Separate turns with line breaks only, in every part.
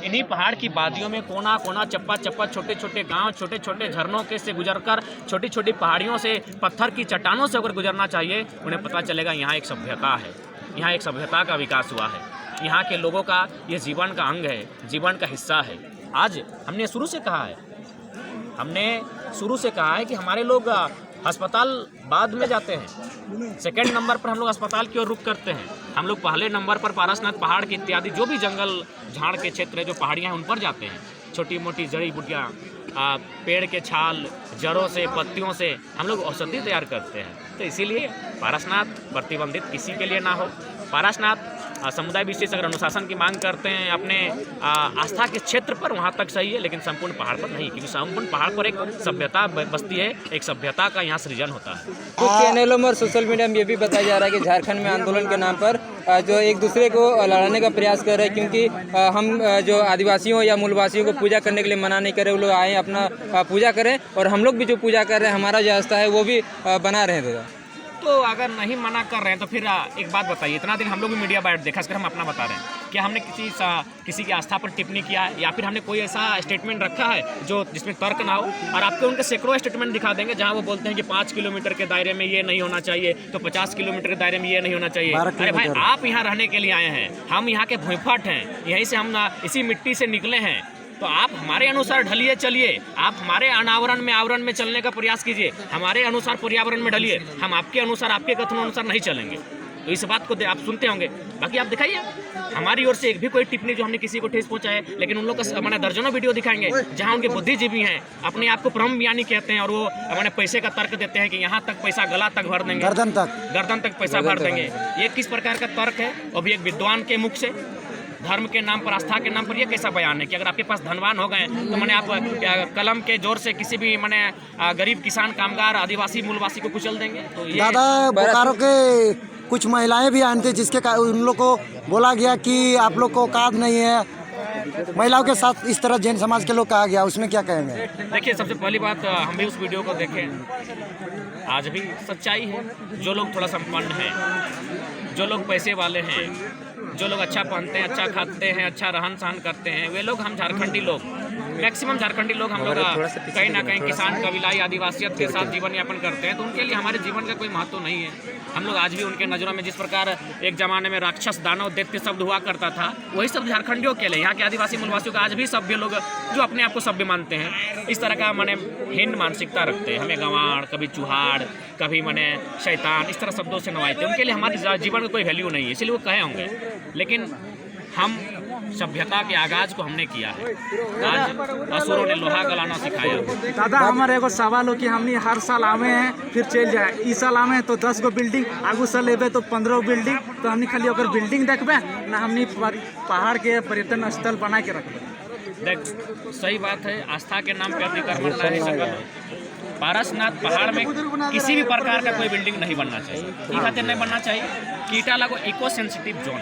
इन्हीं पहाड़ की वादियों में कोना कोना चप्पा चप्पा छोटे छोटे गांव छोटे छोटे झरनों के से गुजरकर छोटी छोटी पहाड़ियों से पत्थर की चट्टानों से अगर गुजरना चाहिए, उन्हें पता चलेगा यहाँ एक सभ्यता है, यहाँ एक सभ्यता का विकास हुआ है, यहाँ के लोगों का ये जीवन का अंग है, जीवन का हिस्सा है। आज हमने शुरू से कहा है कि हमारे लोग अस्पताल बाद में जाते हैं, सेकंड नंबर पर हम लोग अस्पताल की ओर रुख करते हैं। हम लोग पहले नंबर पर पारसनाथ पहाड़ के इत्यादि जो भी जंगल झाड़ के क्षेत्र है, जो पहाड़ियाँ हैं, उन पर जाते हैं। छोटी मोटी जड़ी बूटियाँ, पेड़ के छाल, जड़ों से, पत्तियों से हम लोग औषधि तैयार करते हैं। तो इसीलिए पारसनाथ प्रतिबंधित किसी के लिए ना हो। पारसनाथ समुदाय विशेष अगर अनुशासन की मांग करते हैं अपने आस्था के क्षेत्र पर, वहाँ तक सही है, लेकिन संपूर्ण पहाड़ पर नहीं, क्योंकि संपूर्ण पहाड़ पर एक सभ्यता बसती है, एक सभ्यता का यहाँ सृजन होता है।
कुछ चैनलों और सोशल मीडिया में ये भी बताया जा रहा है कि झारखंड में आंदोलन के नाम पर जो एक दूसरे को लड़ाने का प्रयास कर रहे हैं, क्योंकि हम जो आदिवासियों या मूलवासियों को पूजा करने के लिए मना नहीं करें, वो लोग आए अपना पूजा करें, और हम लोग भी जो पूजा कर रहे हैं, हमारा जो आस्था है वो भी बना रहे हैं।
तो अगर नहीं मना कर रहे हैं तो फिर एक बात बताइए, इतना दिन हम लोग भी मीडिया बाइट देखा, इसकर हम अपना बता रहे हैं, क्या हमने किसी की आस्था पर टिप्पणी किया है, या फिर हमने कोई ऐसा स्टेटमेंट रखा है जो जिसमें तर्क ना हो? और आपको उनके सैकड़ों स्टेटमेंट दिखा देंगे जहां वो बोलते हैं कि 5 किलोमीटर के दायरे में ये नहीं होना चाहिए, तो 50 किलोमीटर के दायरे में ये नहीं होना चाहिए। अरे भाई, आप यहाँ रहने के लिए आए हैं, हम यहाँ के भूमिफट हैं, यहीं से हम इसी मिट्टी से निकले हैं, तो आप हमारे अनुसार ढलिए, चलिए, आप हमारे आवरण में चलने का प्रयास कीजिए, हमारे अनुसार पर्यावरण में ढलिए, हम आपके अनुसार, आपके कथनों अनुसार नहीं चलेंगे। तो इस बात को आप सुनते होंगे। बाकी आप दिखाइए हमारी ओर से एक भी कोई टिप्पणी जो हमने किसी को ठेस पहुंचाया है, लेकिन उन लोग का मैंने दर्जनों वीडियो दिखाएंगे जहां उनके बुद्धिजीवी हैं, अपने आप को ब्रह्म ज्ञानी कहते हैं, और वो मैंने पैसे का तर्क देते हैं कि यहाँ तक पैसा, गला तक भर देंगे, गर्दन तक पैसा भर देंगे। ये किस प्रकार का तर्क है? वो भी एक विद्वान के मुख से। धर्म के नाम पर, आस्था के नाम पर, ये कैसा बयान है कि अगर आपके पास धनवान हो गए तो मैंने आप कलम के जोर से किसी भी गरीब किसान, कामगार, आदिवासी, मूलवासी को कुचल देंगे? तो ये
दादा बोकारो के कुछ महिलाएं भी आए थे, जिसके उन लोग को बोला गया कि आप लोग को औकात नहीं है, महिलाओं के साथ इस तरह जैन समाज के लोग कहा गया, उसमें क्या कहेंगे?
देखिए, सबसे पहली बात, हम भी उस वीडियो को देखें, आज भी सच्चाई है। जो लोग थोड़ा संपन्न हैं, जो लोग पैसे वाले हैं, जो लोग अच्छा पहनते हैं, अच्छा खाते हैं, अच्छा रहन सहन करते हैं, वे लोग, हम झारखंडी लोग, मैक्सिमम झारखंडी लोग, हम लोग कहीं ना कहीं किसान, कबीलाई, आदिवासियत के साथ जीवन यापन करते हैं, तो उनके लिए हमारे जीवन का कोई महत्व नहीं है। हम लोग आज भी उनके नज़रों में, जिस प्रकार एक ज़माने में राक्षस, दानव, दैत्य शब्द हुआ करता था, वही सब झारखंडियों के लिए, यहाँ के आदिवासी मूलवासियों का आज भी सभ्य लोग जो अपने आप को सभ्य मानते हैं, इस तरह का हीन मानसिकता रखते हैं, हमें गंवार, कभी चूहाड़, कभी शैतान, इस तरह शब्दों से नवाजते हैं। उनके लिए हमारे जीवन में कोई वैल्यू नहीं है, इसलिए वो कहे होंगे। लेकिन हम सभ्यता के आगाज को हमने किया है, आज असुरों ने लोहा गलाना सिखाया।
दादा, हमारे एगो सवाल हो कि हमने हर साल आवे हैं फिर चल जाए, इस साल आवे तो 10 गो बिल्डिंग, आगू साल लेबे तो 15 बिल्डिंग, तो हमने खाली अगर बिल्डिंग देखबे ना, हमने पहाड़ के पर्यटन स्थल बना के रखबे।
देख, सही बात है, आस्था के नाम पर अतिक्रमण नहीं सकल। पारसनाथ पहाड़ में किसी भी प्रकार का कोई बिल्डिंग नहीं बनना चाहिए। ये खातिर नहीं बनना चाहिए कि इटा लगो इको सेंसिटिव जोन,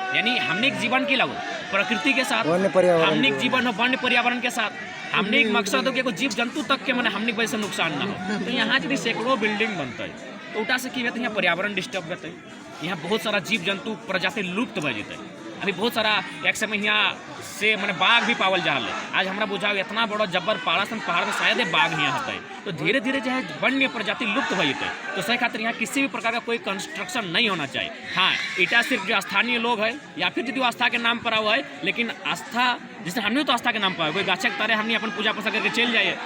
यानी हमने जीवन की लगो प्रकृति के साथ, हमने जीवन हो वन्य पर्यावरण के साथ, हमने एक मकसद हो कि जीव जंतु तक के हमने वजह से नुकसान ना हो। तो यहाँ यदि सैकड़ों बिल्डिंग बनता है तो उठा से की होते, यहाँ पर्यावरण डिस्टर्ब होते हैं, यहाँ बहुत सारा जीव जंतु प्रजाति लुप्त हो जाते हैं। अभी बहुत सारा एक समय यहाँ से बाघ भी पावल जा रहा है। आज हमारा बुझाओ इतना बड़ा जब्बर पारासन पहाड़ में शायद बाघ यहाँ होता है, तो धीरे धीरे जो है वन्य प्रजाति लुप्त हो जाते हैं। तो सही खातिर यहाँ किसी भी प्रकार का कोई कंस्ट्रक्शन नहीं होना चाहिए। हाँ, ईटा सिर्फ जो स्थानीय लोग है या फिर यदि आस्था के नाम पर हुआ है, लेकिन आस्था जैसे हमने तो आस्था के नाम पर कोई गाछक तारे हमने अपन पूजा पासा करके चल जाइए,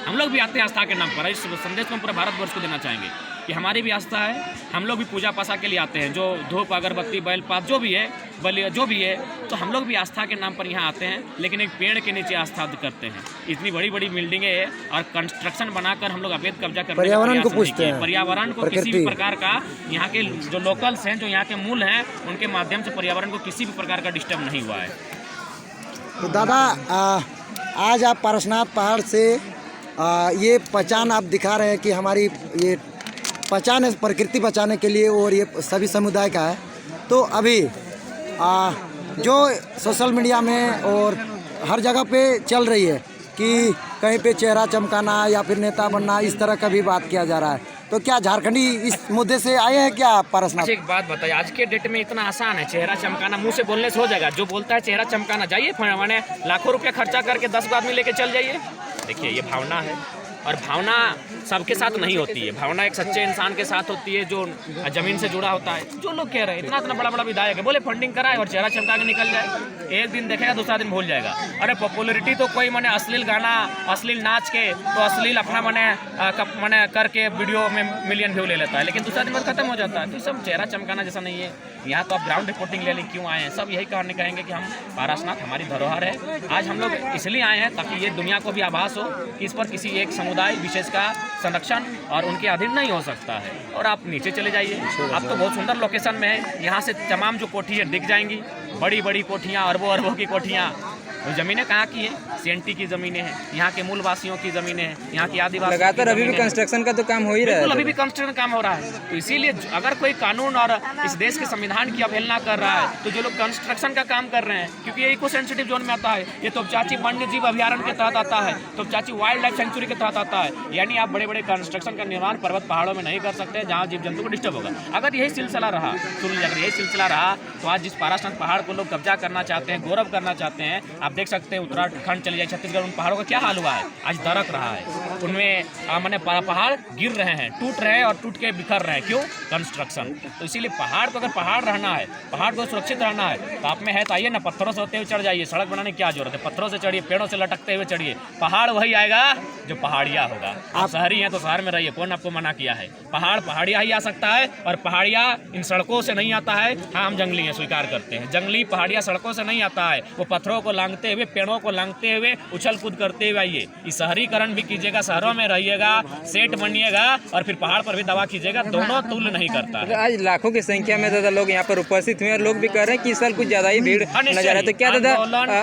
हम लोग भी आते हैं आस्था के नाम पर। इस संदेश को हम पूरे भारतवर्ष को देना चाहेंगे कि हमारी भी आस्था है, हम लोग भी पूजा पासा के लिए आते हैं, जो धूप, अगरबत्ती, बैल पात जो भी है, बलि जो भी है, तो हम लोग भी आस्था के नाम पर यहाँ आते हैं, लेकिन एक पेड़ के नीचे आस्था करते हैं। इतनी बड़ी बड़ी बिल्डिंगें हैं और कंस्ट्रक्शन बनाकर हम लोग अवैध कब्जा करने
पर्यावरण को पूछते हैं,
पर्यावरण को किसी भी प्रकार का, यहाँ के जो लोकल्स हैं, जो यहाँ के मूल हैं, उनके माध्यम से पर्यावरण को किसी भी प्रकार का डिस्टर्ब नहीं हुआ है।
तो दादा, आज आप पारसनाथ पहाड़ से ये पहचान आप दिखा रहे हैं कि हमारी ये पहचान है प्रकृति बचाने के लिए, और ये सभी समुदाय का है। तो अभी जो सोशल मीडिया में और हर जगह पे चल रही है कि कहीं पे चेहरा चमकाना या फिर नेता बनना, इस तरह का भी बात किया जा रहा है, तो क्या झारखंडी इस मुद्दे से आए हैं क्या पारसनाथ?
अच्छा, एक बात बताइए, आज के डेट में इतना आसान है चेहरा चमकाना, मुंह से बोलने से हो जाएगा। जो बोलता है चेहरा चमकाना, जाइए मैंने लाखों रुपया खर्चा करके 10 आदमी लेके चल जाइए। देखिए ये भावना है, और भावना सबके साथ नहीं होती है। भावना एक सच्चे इंसान के साथ होती है जो जमीन से जुड़ा होता है। जो लोग कह रहे हैं इतना बड़ा बड़ा विधायक है, बोले फंडिंग कराए और चेहरा चमका के निकल जाए, एक दिन देखेगा दूसरा दिन भूल जाएगा। अरे पॉपुलरिटी तो कोई मैंने अश्लील गाना, अश्लील नाच के तो अश्लील अपना मैंने करके वीडियो में मिलियन व्यू ले लेता है, लेकिन दूसरा दिन बाद खत्म हो जाता है। तो सब चेहरा चमकाना जैसा नहीं है। यहाँ तो आप ग्राउंड रिपोर्टिंग ले लें, क्यों आए हैं? सब यही कहने कहेंगे कि हम पारसनाथ हमारी धरोहर है। आज हम लोग इसलिए आए हैं ताकि ये दुनिया को भी आभास हो कि इस पर किसी एक समुदाय विशेष का संरक्षण और उनके अधीन नहीं हो सकता है। और आप नीचे चले जाइए, आप तो बहुत सुंदर लोकेशन में है। यहाँ से तमाम जो कोठी है दिख जाएंगी, बड़ी बड़ी कोठियाँ, अरबों अरबों की कोठियाँ। वो ज़मीनें कहाँ की हैं? सीएनटी की ज़मीनें हैं, यहाँ के मूल वासियों की ज़मीनें हैं, यहाँ की आदिवासी।
लगातार अभी भी कंस्ट्रक्शन का तो काम हो ही रहा है।
अभी भी कंस्ट्रक्शन काम हो रहा है। तो इसीलिए अगर कोई कानून और इस देश के संविधान की अवहेलना कर रहा है, तो जो लोग कंस्ट्रक्शन का काम कर रहे हैं, क्योंकि ये इको सेंसिटिव जोन में आता है, ये तोपचाची वन्य जीव अभ्यारण्य के तहत आता है, तोपचाची वाइल्ड लाइफ सेंचुरी के तहत आता है। यानी आप बड़े बड़े कंस्ट्रक्शन का निर्माण पर्वत पहाड़ों में नहीं कर सकते जहाँ जीव जंतु को डिस्टर्ब होगा। अगर यही सिलसिला रहा, सुन लीजिए, अगर यही सिलसिला रहा तो आज जिस पारसनाथ पहाड़ को लोग कब्जा करना चाहते हैं, गौरव करना चाहते हैं, आप देख सकते हैं उत्तराखंड चले जाए, छत्तीसगढ़, उन पहाड़ों का क्या हाल हुआ है। आज दरक रहा है, उनमें मैंने पहाड़ गिर रहे हैं, टूट रहे हैं और टूट के बिखर रहे हैं। क्यों? कंस्ट्रक्शन। तो इसीलिए पहाड़ को, अगर पहाड़ रहना है, पहाड़ को सुरक्षित रहना है, तो आप में है तो आइए ना, पत्थरों से होते हुए चढ़ जाइए। सड़क बनाने की क्या जरूरत है? पत्थरों से चढ़िए, पेड़ों से लटकते हुए चढ़िए। पहाड़ वही आएगा जो पहाड़िया होगा। आप शहरी हैं तो शहर में रहिए, कौन आपको मना किया है? पहाड़ पहाड़िया ही आ सकता है, और पहाड़िया इन सड़कों से नहीं आता है। हाँ, हम जंगली हैं, स्वीकार करते हैं, जंगली पहाड़िया सड़कों से नहीं आता है। वो पत्थरों को लांघते हुए, पेड़ों को लांघते हुए, उछल कूद करते हुए आइए। इस शहरीकरण भी कीजिएगा, शहरों में रहिएगा, सेठ बनिएगा, और फिर पहाड़ पर भी दवा कीजिएगा, दोनों तुल्य नहीं करता है।
आज लाखों की संख्या में दादा लोग यहाँ पर उपस्थित हुए और लोग भी कह रहे हैं कि इस साल कुछ ज्यादा ही भीड़ नजर आ रही है। तो क्या दादा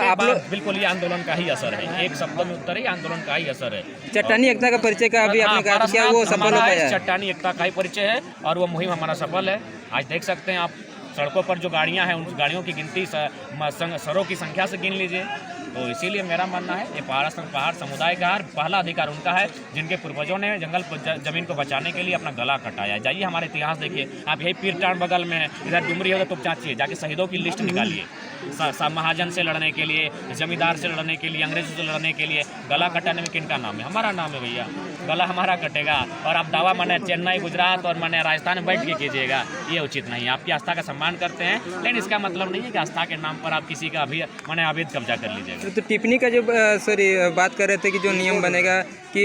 आप लोग?
बिल्कुल, ये आंदोलन का ही असर है, एक शब्द में उत्तर है, आंदोलन का ही असर है।
चट्टानी एकता का परिचय का अभी आपने कहा, क्या वो सफल हो पाया?
चट्टानी एकता का ही परिचय है और वो मुहिम हमारा सफल है। आज देख सकते हैं आप सड़कों पर जो गाड़ियां हैं, उन गाड़ियों की गिनती सरों की संख्या से गिन लीजिए। तो इसीलिए मेरा मानना है ये पारसनाथ पहाड़ समुदाय का पहला अधिकार उनका है, जिनके पूर्वजों ने जंगल जमीन को बचाने के लिए अपना गला कटाया। जाइए हमारे इतिहास देखिए, आप यही पीरटांड बगल में है, इधर डुमरी होगा तो चाचिए, जाके शहीदों की लिस्ट निकालिए। महाजन से लड़ने के लिए, जमींदार से लड़ने के लिए, अंग्रेजों से लड़ने के लिए गला कटाने में किनका नाम है? हमारा नाम है भैया। गला हमारा कटेगा और आप दावा माने चेन्नई, गुजरात और माने राजस्थान में बैठ के कीजिएगा, ये उचित नहीं है। आपकी आस्था का सम्मान करते हैं, लेकिन इसका मतलब नहीं है कि आस्था के नाम पर आप किसी का अवैध कब्जा कर लीजिएगा।
तो टिप्पणी का जो बात कर रहे थे कि जो नियम बनेगा कि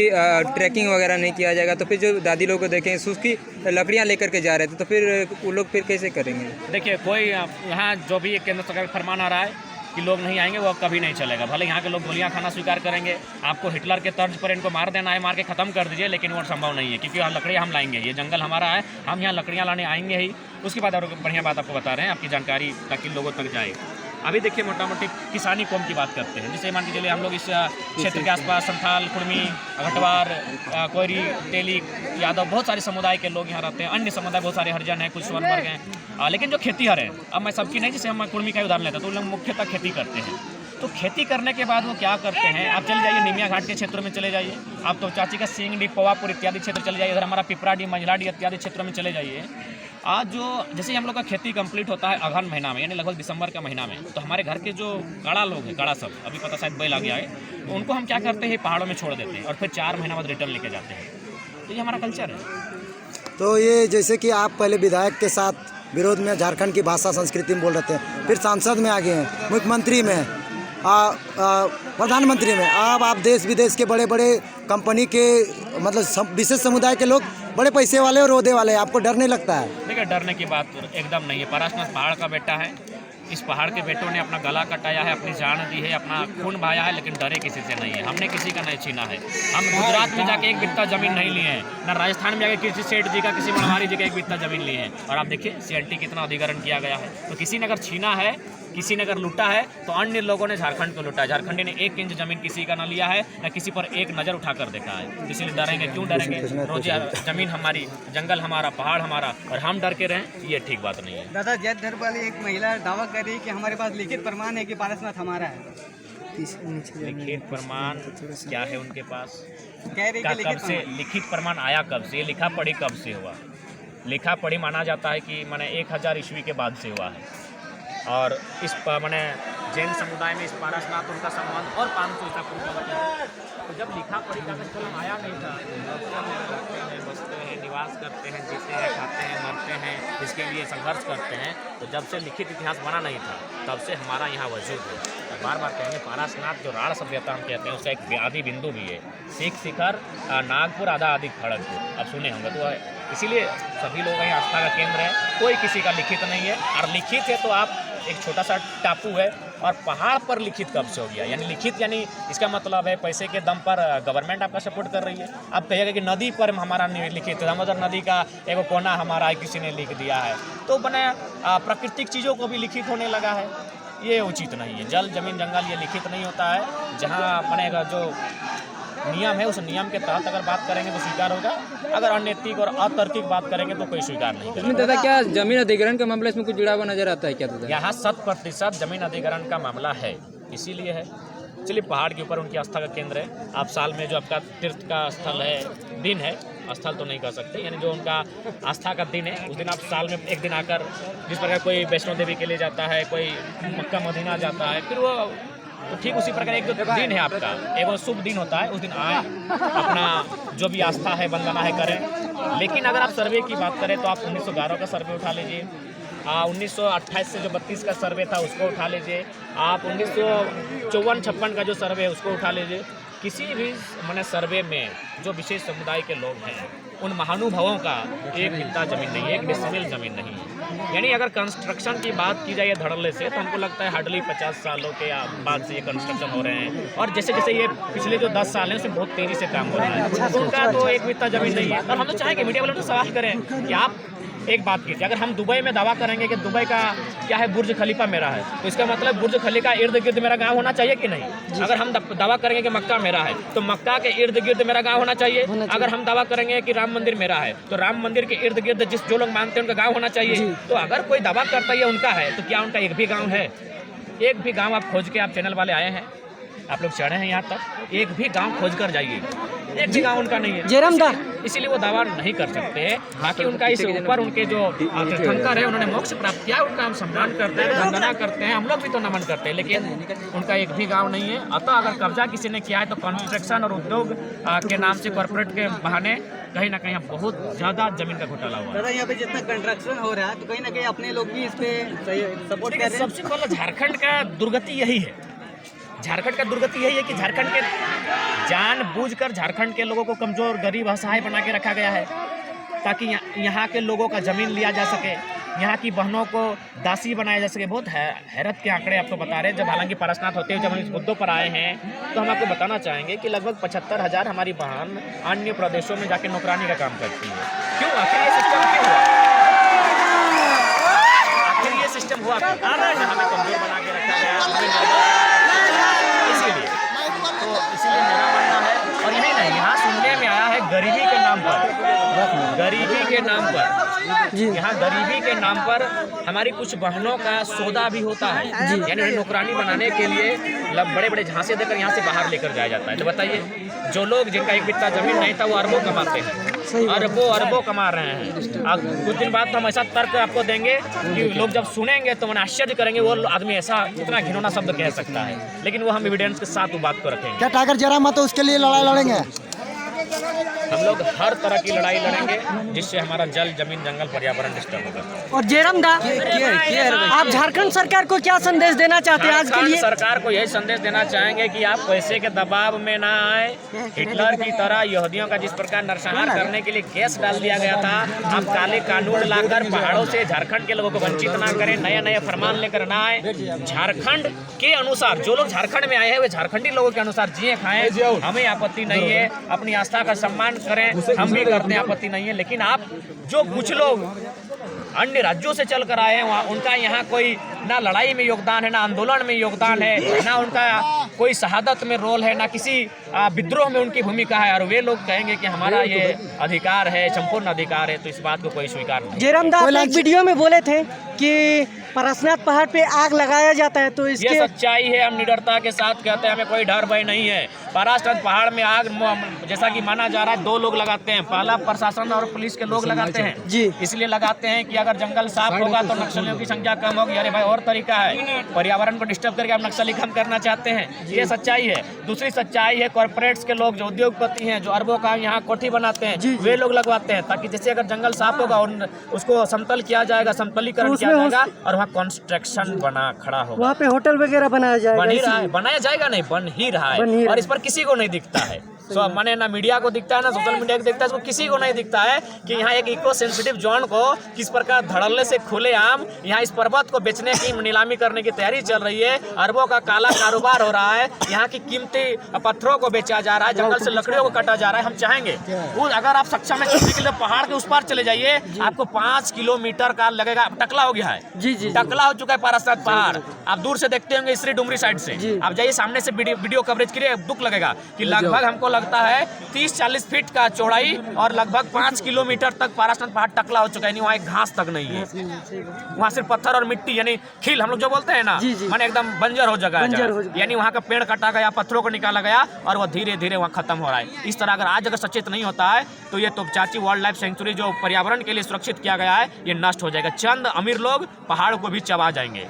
ट्रैकिंग वगैरह नहीं किया जाएगा, तो फिर जो दादी लोग को देखें सूखी लकड़ियाँ लेकर के जा रहे थे, तो फिर वो लोग फिर कैसे करेंगे?
देखिए, कोई यहाँ जो भी केंद्र सरकार का फरमान आ रहा है कि लोग नहीं आएंगे, वो कभी नहीं चलेगा। भले यहाँ के लोग गोलियाँ खाना स्वीकार करेंगे, आपको हिटलर के तर्ज पर इनको मार देना है, मार के ख़त्म कर दीजिए, लेकिन वो संभव नहीं है, क्योंकि यहाँ लकड़ियाँ हम लाएंगे, ये जंगल हमारा है, हम यहाँ लकड़ियाँ लाने आएंगे ही। उसके बाद और बढ़िया बात आपको बता रहे हैं, आपकी जानकारी ताकि लोगों तक जाए। अभी देखिए, मोटा मोटी किसानी कौम की बात करते हैं। जैसे मान के चलिए, हम लोग इस क्षेत्र के आसपास संथाल, कुर्मी, घटवार, कोयरी, तेली, यादव, बहुत सारे समुदाय के लोग यहाँ रहते हैं। अन्य समुदाय बहुत सारे हरिजन हैं, कुछ स्वर्ण वर्ग हैं, लेकिन जो खेतीहर हैं, अब मैं सबकी नहीं, जैसे हम कुर्मी का उदाहरण लेते हैं, तो लोग मुख्यतः खेती करते हैं। तो खेती करने के बाद वो क्या करते हैं, आप चले जाइए निमिया घाट के क्षेत्रों में चले जाइए, आप तो चाची का सिंगडी, पवापुर इत्यादि क्षेत्र चले जाइए, इधर हमारा पिपराडी, मंझलाडी इत्यादि क्षेत्रों में चले जाइए। आज जो जैसे हम लोग का खेती कंप्लीट होता है अगहन महीना में, यानी लगभग दिसंबर का महीना में, तो हमारे घर के जो काड़ा लोग हैं, काड़ा सब अभी पता शायद बैल आ गया है, तो उनको हम क्या करते हैं, पहाड़ों में छोड़ देते हैं और फिर 4 महीना बाद रिटर्न लेके जाते हैं। तो ये हमारा कल्चर है।
तो ये जैसे कि आप पहले विधायक के साथ विरोध में झारखंड की भाषा संस्कृति में बोल रहे थे, फिर सांसद में आ गए हैं, मुख्यमंत्री में, प्रधानमंत्री में, अब आप देश विदेश के बड़े बड़े कंपनी के मतलब विशेष समुदाय के लोग, बड़े पैसे वाले और ओहदे वाले, आपको डर नहीं लगता है?
देखिए, डरने की बात एकदम नहीं है। पारसनाथ पहाड़ का बेटा है, इस पहाड़ के बेटों ने अपना गला कटाया है, अपनी जान दी है, अपना खून बहाया है, लेकिन डरे किसी से नहीं है। हमने किसी का नहीं छीना है। हम गुजरात में जाके एक बित्ता जमीन नहीं लिए हैं, ना राजस्थान में जाके किसी सेठ जी का, किसी मनवारी जी का एक बित्ता जमीन लिए हैं। और आप देखिए सीएनटी कितना अधिग्रहण किया गया है। तो किसी ने अगर छीना है, किसी ने अगर लूटा है, तो अन्य लोगों ने झारखंड को लूटा है। झारखंडी ने 1 इंच जमीन किसी का ना लिया है, ना किसी पर एक नज़र उठाकर देखा है। इसीलिए डरेंगे क्यों? डरेंगे? रोजे जमीन हमारी, जंगल हमारा, पहाड़ हमारा, और हम डर के रहें, ये ठीक बात नहीं है।
दादा, जैत धर्म वाली एक महिला दावा कर रही है कि हमारे पास लिखित प्रमाण है कि पारसनाथ हमारा है।
लिखित प्रमाण क्या है उनके पास? कब से लिखित प्रमाण आया? कब से? ये लिखा पढ़ी कब से हुआ? लिखा पढ़ी माना जाता है कि माने 1000 ईस्वी के बाद से हुआ है। और इस माने जैन समुदाय में इस पारसनाथ उनका संबंध और 500 ईसा पूर्व का वचन है। तो जब लिखा पढ़ी का कलम आया नहीं था, तब से हम रहते हैं, बसते हैं, निवास करते हैं, जीते हैं, खाते हैं, मरते हैं, इसके लिए संघर्ष करते हैं। तो जब से लिखित इतिहास बना नहीं था, तब से हमारा यहाँ वजूद है। बार बार कहेंगे पारसनाथ जो राढ़ सभ्यता हम कहते हैं, उसका एक आदि बिंदु भी है। सीख शिखर नागपुर आधा आदि खड़गपुर, अब सुने होंगे। तो इसीलिए सभी लोग यहाँ आस्था का केंद्र है। कोई किसी का लिखित नहीं है, और लिखित है तो आप एक छोटा सा टापू है, और पहाड़ पर लिखित कब से हो गया? यानी लिखित यानी इसका मतलब है पैसे के दम पर गवर्नमेंट आपका सपोर्ट कर रही है। आप कहिएगा कि नदी पर हमारा लिखित, दामोदर नदी का एगो कोना हमारा किसी ने लिख दिया है, तो बने प्राकृतिक चीज़ों को भी लिखित होने लगा है। ये उचित नहीं है। जल जमीन जंगल ये लिखित नहीं होता है। जहाँ बनेगा जो नियम है, उस नियम के तहत अगर बात करेंगे तो स्वीकार होगा, अगर अनैतिक और अतार्किक बात करेंगे तो कोई स्वीकार नहीं करेगा।
दादा क्या जमीन अधिग्रहण का मामला इसमें कुछ जुड़ा हुआ नजर आता है क्या दादा?
यहाँ 100% जमीन अधिग्रहण का मामला है, इसीलिए है। चलिए, पहाड़ के ऊपर उनकी आस्था का केंद्र है। आप साल में जो आपका तीर्थ का स्थल है, दिन है, स्थल तो नहीं कह सकते, यानी जो उनका आस्था का दिन है, उस दिन आप साल में एक दिन आकर, जिस प्रकार कोई वैष्णो देवी के लिए जाता है, कोई मक्का मदीना जाता है, फिर वो तो ठीक उसी प्रकार एक जो दिन है आपका, एक वो शुभ दिन होता है, उस दिन आए, अपना जो भी आस्था है वंदना है करें। लेकिन अगर आप सर्वे की बात करें तो आप 1911 का सर्वे उठा लीजिए, 1928 से जो 32 का सर्वे था उसको उठा लीजिए, आप 1954-56 का जो सर्वे है उसको उठा लीजिए। किसी भी माने सर्वे में जो विशेष समुदाय के लोग हैं, उन महानुभावों का एक बित्ता जमीन नहीं है, एक डिसमिल जमीन नहीं है। यानी अगर कंस्ट्रक्शन की बात की जाए धड़ल्ले से, तो हमको लगता है हार्डली 50 सालों के बाद से ये कंस्ट्रक्शन हो रहे हैं, और जैसे जैसे ये पिछले जो 10 साल हैं उसमें बहुत तेज़ी से काम हो रहा है। उनका तो एक बित्ता जमीन नहीं है। और हम तो चाहेंगे मीडिया वालों से सवाल करें कि आप एक बात कीजिए, अगर हम दुबई में दावा करेंगे कि दुबई का क्या है बुर्ज खलीफा मेरा है, तो इसका मतलब बुर्ज खलीफा इर्द गिर्द मेरा गांव होना चाहिए कि नहीं? अगर हम दावा करेंगे कि मक्का मेरा है, तो मक्का के इर्द गिर्द मेरा गांव होना चाहिए। अगर हम दावा करेंगे कि राम मंदिर मेरा है, तो राम मंदिर के इर्द गिर्द जो लोग मानते हैं उनका गाँव होना चाहिए। तो अगर कोई दावा करता है उनका है, तो क्या उनका एक भी गाँव है? एक भी गाँव आप खोज के, आप चैनल वाले आए हैं, आप लोग चढ़े हैं यहाँ तक, एक भी गांव खोज कर जाइए, एक भी गांव उनका नहीं है। इसीलिए वो दावा नहीं कर सकते। बाकी उनका इस ऊपर उनके जो तीर्थंकर है, उन्होंने मोक्ष प्राप्त किया, उनका हम सम्मान करते हैं, वंदना करते हैं, हम लोग भी तो नमन करते हैं, लेकिन उनका एक भी गांव नहीं है। अतः अगर कब्जा किसी ने किया है तो कंस्ट्रक्शन और उद्योग के नाम से, कॉर्पोरेट के बहाने कहीं ना कहीं बहुत ज़्यादा जमीन का घोटाला हुआ है।
दादा, यहाँ पे जितना कंस्ट्रक्शन हो रहा है, तो कहीं ना कहीं अपने लोग भी इस पे सपोर्ट कर रहे हैं।
सबसे पहले झारखंड का दुर्गति यही है, झारखंड का दुर्गति यही है कि झारखंड के जानबूझकर झारखंड के लोगों को कमज़ोर, गरीब, असहाय बना के रखा गया है, ताकि यहाँ के लोगों का ज़मीन लिया जा सके, यहाँ की बहनों को दासी बनाया जा सके। बहुत हैरत के आंकड़े आपको बता रहे हैं। जब हालांकि पारसनाथ होते हुए जब हम इस मुद्दों पर आए हैं, तो हम आपको बताना चाहेंगे कि लगभग 75,000 हमारी बहन अन्य प्रदेशों में जाके नौकरानी का काम करती है। क्यों? आखिर ये सिस्टम क्यों हुआ? आखिर ये सिस्टम हुआ क्यों? हमें कमज़ोर बना के रखा गया, इसीलिए मेरा मानना है। और यही नहीं, यहाँ सुनने में आया है गरीबी के नाम पर, गरीबी के नाम पर, यहाँ गरीबी के नाम पर हमारी कुछ बहनों का सौदा भी होता है। यानी नौकरानी बनाने के लिए बड़े बड़े झांसे देकर यहाँ से बाहर लेकर जाया जाता है। तो बताइए, जो लोग जिनका एक बित्ता जमीन नहीं था, वो अरबों कमाते हैं, अरबों कमा रहे हैं। अब कुछ दिन बाद तो हम ऐसा तर्क आपको देंगे कि लोग जब सुनेंगे तो उन्हें आश्चर्य करेंगे, वो आदमी ऐसा इतना घिनौना शब्द कह सकता है, लेकिन वो हम एविडेंस के साथ वो बात को रखेंगे।
क्या टाइगर जयराम महतो उसके लिए लड़ाई लड़ेंगे?
हम लोग हर तरह की लड़ाई लड़ेंगे जिससे हमारा जल, जमीन, जंगल, पर्यावरण डिस्टर्ब होगा।
और जयराम दा, आप झारखंड सरकार को क्या संदेश देना चाहते हैं आज के लिए?
सरकार को यही संदेश देना चाहेंगे कि आप पैसे के दबाव में ना आए। हिटलर की तरह यहूदियों का जिस प्रकार नरसंहार करने के लिए केस डाल दिया गया था, आप काले कानून लाकर पहाड़ों से झारखंड के लोगों को वंचित ना करें, नए नए फरमान लेकर ना आए। झारखंड के अनुसार, जो लोग झारखंड में आए हैं वे झारखंडी लोगों के अनुसार जिए खाएं, हमें आपत्ति नहीं है। अपनी आस्था का सम्मान करें, हम भी करते हैं, आपत्ति नहीं है। लेकिन आप जो कुछ लोग अन्य राज्यों से चल कर आए हैं, वहाँ उनका यहाँ कोई ना लड़ाई में योगदान है, ना आंदोलन में योगदान है, ना उनका कोई शहादत में रोल है, ना किसी विद्रोह में उनकी भूमिका है, और वे लोग कहेंगे कि हमारा ये अधिकार है, संपूर्ण अधिकार है, तो इस बात को कोई स्वीकार नहीं।
जयराम दा, एक वीडियो में बोले थे कि पारसनाथ पहाड़ पे आग लगाया जाता है, तो
ये
इसके
सच्चाई है। हम निडरता के साथ कहते हैं, हमें कोई डर भय नहीं है। पारसनाथ पहाड़ में आग जैसा कि माना जा रहा है 2 लोग लगाते हैं, पहला प्रशासन और पुलिस के लोग लगाते हैं
जी।
इसलिए लगाते हैं कि अगर जंगल साफ होगा तो नक्सलियों की संख्या कम होगी। अरे भाई, और तरीका है, पर्यावरण को डिस्टर्ब करके आप नक्सली कम करना चाहते हैं, ये सच्चाई है। दूसरी सच्चाई है, कॉर्पोरेट्स के लोग जो उद्योगपति हैं, जो अरबों का यहाँ कोठी बनाते हैं, वे लोग लगवाते हैं, ताकि जैसे अगर जंगल साफ होगा और उसको समतल किया जाएगा, समतलीकरण किया जाएगा और वहाँ कंस्ट्रक्शन बना खड़ा होगा,
वहाँ पे होटल वगैरह बनाया जाएगा।
बन ही रहा है, बनाया जाएगा नहीं, बन ही रहा है और इस पर किसी को नहीं दिखता है। सो मैंने ना मीडिया को दिखता है, ना सोशल मीडिया को दिखता है, इसको किसी को नहीं दिखता है कि यहाँ एक इको सेंसिटिव जोन को किस प्रकार धड़ल्ले से खुलेआम यहाँ इस पर्वत को बेचने की नीलामी करने की तैयारी चल रही है। अरबों का काला कारोबार हो रहा है, यहाँ की कीमती पत्थरों को बेचा जा रहा है, जंगल से लकड़ियों को काटा जा रहा है। हम चाहेंगे वो अगर आप सक्षम है चलने के लिए पहाड़ के उस पार चले जाइए, आपको 5 किलोमीटर का लगेगा। टकला हो गया है
जी जी,
टकला हो चुका है पारसनाथ पहाड़। आप दूर से देखते होंगे इसरी डुमरी साइड से, आप जाइए सामने से वीडियो कवरेज करिए, दुख लगेगा कि लगभग हमको लगता है 30-40 फीट का चौड़ाई और लगभग 5 किलोमीटर तक पारसनाथ पहाड़ टकला हो चुका है। यानी वहाँ एक घास तक नहीं है, वहाँ सिर्फ पत्थर और मिट्टी, यानी खील हम लोग जो बोलते हैं ना, माने एकदम बंजर हो जगह है। यानी वहाँ का पेड़ काटा गया, पत्थरों को निकाला गया और वह धीरे धीरे वहाँ खत्म हो रहा है। इस तरह अगर आज अगर सचेत नहीं होता है तो ये तोपचांची वाइल्ड लाइफ सेंचुरी जो पर्यावरण के लिए सुरक्षित किया गया है, ये नष्ट हो जाएगा। चंद अमीर लोग पहाड़ को भी चबा जाएंगे।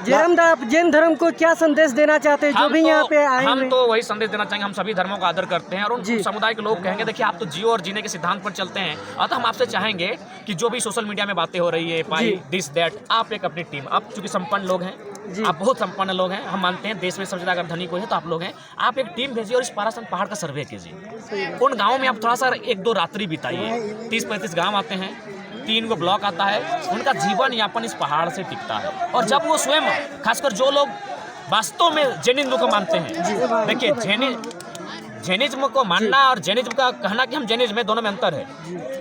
जयराम, आप जैन धर्म को क्या संदेश देना चाहते हैं जो भी यहाँ पे आए
हम
हुए?
तो वही संदेश देना चाहेंगे, हम सभी धर्मों का आदर करते हैं और उन समुदाय के लोग कहेंगे देखिए आप तो जियो और जीने के सिद्धांत पर चलते हैं। अतः हम आपसे चाहेंगे कि जो भी सोशल मीडिया में बातें हो रही है, पाई दिस दैट, आप एक अपनी टीम, आप चूंकि संपन्न लोग हैं, आप बहुत संपन्न लोग हैं, हम मानते हैं देश में सबसे ज्यादा अगर धनी कोई है तो आप लोग हैं, आप एक टीम भेजिए और इस पारसनाथ पहाड़ का सर्वे कीजिए। उन गाँव में आप थोड़ा सा 1-2 रात्रि बिताइए। 30-35 गाँव आते हैं, 3 गो ब्लॉक आता है, उनका जीवन यापन इस पहाड़ से टिकता है। और जब वो स्वयं, खासकर जो लोग वास्तव में जैनिज्म को मानते हैं, देखिए जैनिज्म को मानना और जैनिज्म का कहना कि हम जैनिज्म में, दोनों में अंतर है।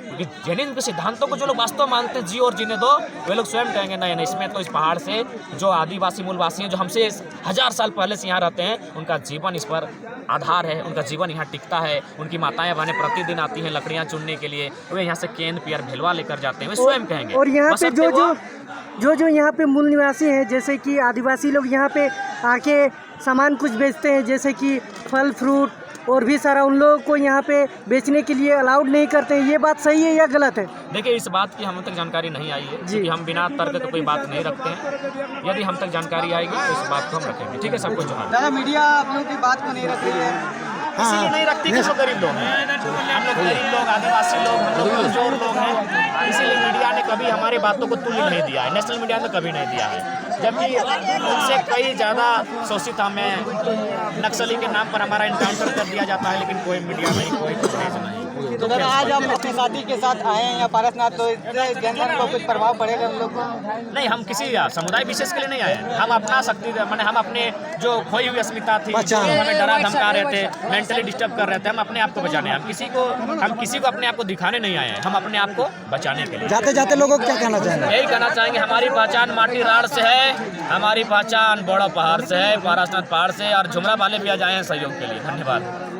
क्योंकि जैनिज्म के सिद्धांतों को जो लोग वास्तव मानते हैं, जियो और जीने दो, वे लोग स्वयं कहेंगे नहीं नहीं, इसमें तो इस पहाड़ से जो आदिवासी मूलवासी हैं, जो हमसे 1000 साल पहले से यहाँ रहते हैं, उनका जीवन इस पर आधार है, उनका जीवन यहाँ टिकता है। उनकी माताएं बहनें प्रतिदिन आती हैं लकड़ियाँ चुनने के लिए, वे यहाँ से केन पियर भिलवा लेकर जाते हैं, वे स्वयं कहेंगे।
और यहाँ पे जो यहाँ पे मूल निवासी हैं, जैसे कि आदिवासी लोग यहाँ पे आके सामान कुछ बेचते हैं, जैसे कि फल फ्रूट और भी सारा, उन लोगों को यहाँ पे बेचने के लिए अलाउड नहीं करते हैं। ये बात सही है या गलत है?
देखिए, इस बात की हम तक जानकारी नहीं आई है, क्योंकि हम बिना तर्क के कोई बात नहीं रखते हैं। यदि हम तक जानकारी आएगी तो इस बात को हम रखेंगे। ठीक है, सबको जोहार।
दादा, मीडिया आप लोगों की बात को नहीं रख रही है,
इसीलिए नहीं रखती कि जो गरीब लोग हैं, हम लोग गरीब लोग, आदिवासी लोग, हम लोग कमजोर लोग हैं, इसीलिए मीडिया ने कभी हमारी बातों को तुल्य नहीं दिया है। नेशनल मीडिया ने कभी नहीं दिया है, जबकि उनसे कई ज़्यादा शोषित हमें नक्सली के नाम पर हमारा इनकाउंटर कर दिया जाता है, लेकिन कोई मीडिया नहीं, कोई कवरेज नहीं।
तो दादा, आज आप अपने साथी के साथ आए हैं यहाँ पारसनाथ, तो इससे जैन धर्म को कुछ प्रभाव पड़ेगा हम लोग को?
नहीं, हम किसी समुदाय विशेष के लिए नहीं आए हैं। हम अपना शक्ति, माने हम अपने जो खोई हुई अस्मिता थी, जो हमें डरा धमका रहे थे, मेंटली डिस्टर्ब कर रहे थे, हम अपने आप को बचाने, हम किसी को अपने आप को दिखाने नहीं आए हैं, हम अपने आप को बचाने के लिए।
जाते जाते लोगों को क्या कहना चाहेंगे?
यही कहना चाहेंगे, हमारी पहचान माटी राड़ से है, हमारी पहचान बड़ा पहाड़ से है, पारसनाथ पहाड़ से, और झुमरा वाले भी आ जाए हैं सहयोग के लिए। धन्यवाद।